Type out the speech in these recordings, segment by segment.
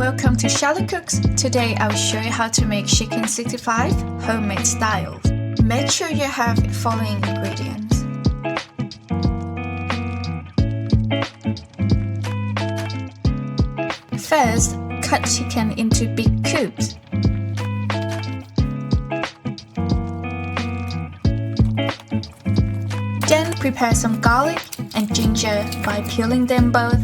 Welcome to Chala Cooks. Today I'll show you how to make chicken 65 homemade style. Make sure you have the following ingredients. First, cut chicken into big cubes. Then prepare some garlic and ginger by peeling them both.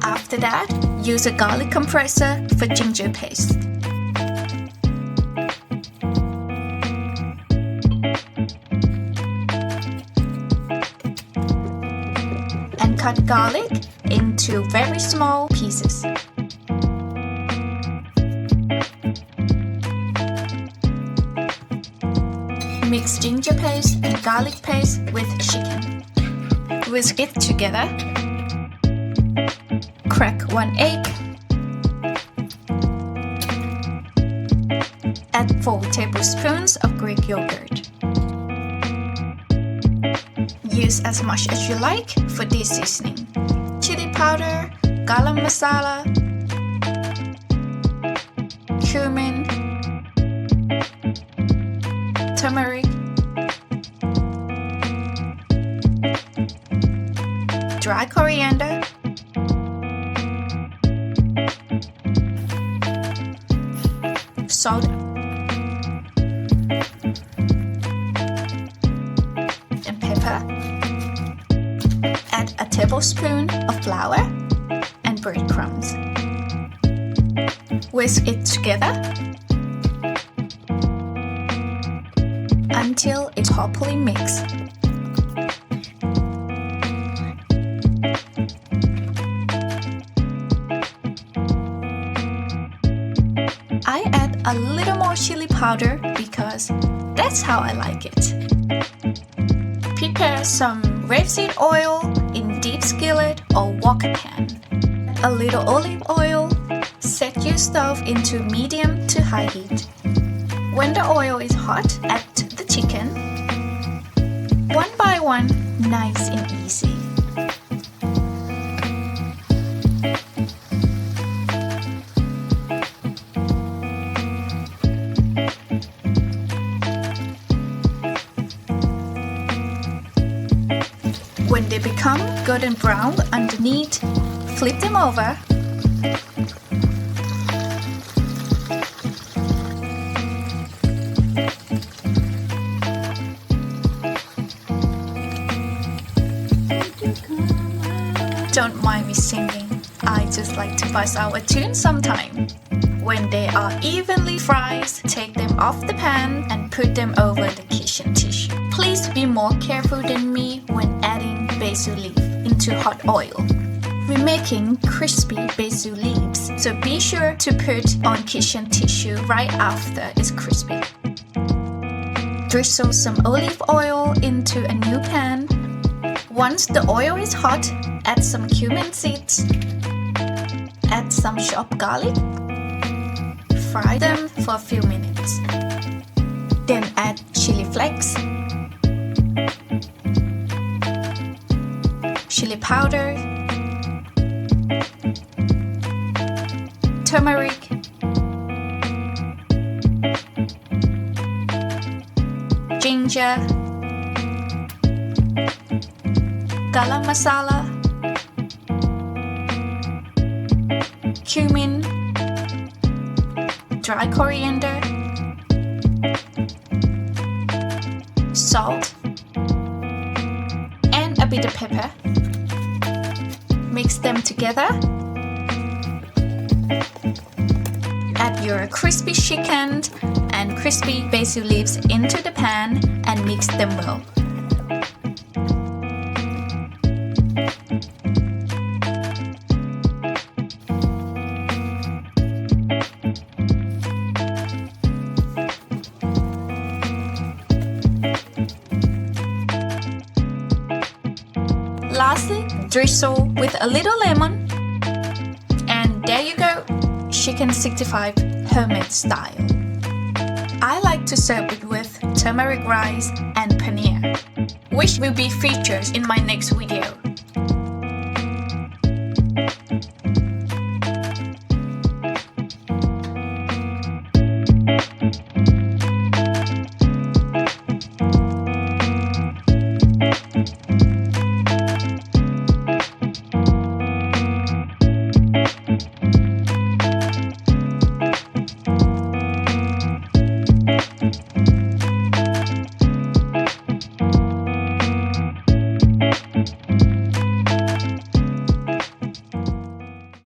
After that, use a garlic compressor for ginger paste. And cut garlic into very small pieces. Mix ginger paste and garlic paste with chicken. Whisk it together. Crack 1 egg. Add 4 tablespoons of Greek yogurt. Use as much as you like for this seasoning. Chili powder, garam masala, cumin, turmeric, dry coriander, salt, and pepper. Add a tablespoon of flour and breadcrumbs. Whisk it together until it's properly mixed. I add a little more chili powder because that's how I like it. Prepare some rapeseed oil in deep skillet or wok pan. A little olive oil. Set your stove into medium to high heat. When the oil is hot, add the chicken. One by one, nice and easy. When they become golden brown underneath, flip them over. Don't mind me singing, I just like to bust out a tune sometime. When they are evenly fried, take them off the pan and put them over the kitchen tissue. Please be more careful than me when adding basil leaf into hot oil. We're making crispy basil leaves, so be sure to put on kitchen tissue right after it's crispy. Drizzle some olive oil into a new pan. Once the oil is hot, add some cumin seeds. Add some chopped garlic. Fry them for a few minutes. Then add chili flakes, chili powder, turmeric, ginger, garam masala, cumin, dry coriander, salt, and a bit of pepper. Mix them together. Add your crispy chicken and crispy basil leaves into the pan and mix them well. Lastly, drizzle with a little lemon. And there you go, chicken 65 homemade style. I like to serve it with turmeric rice and paneer, which will be featured in my next video.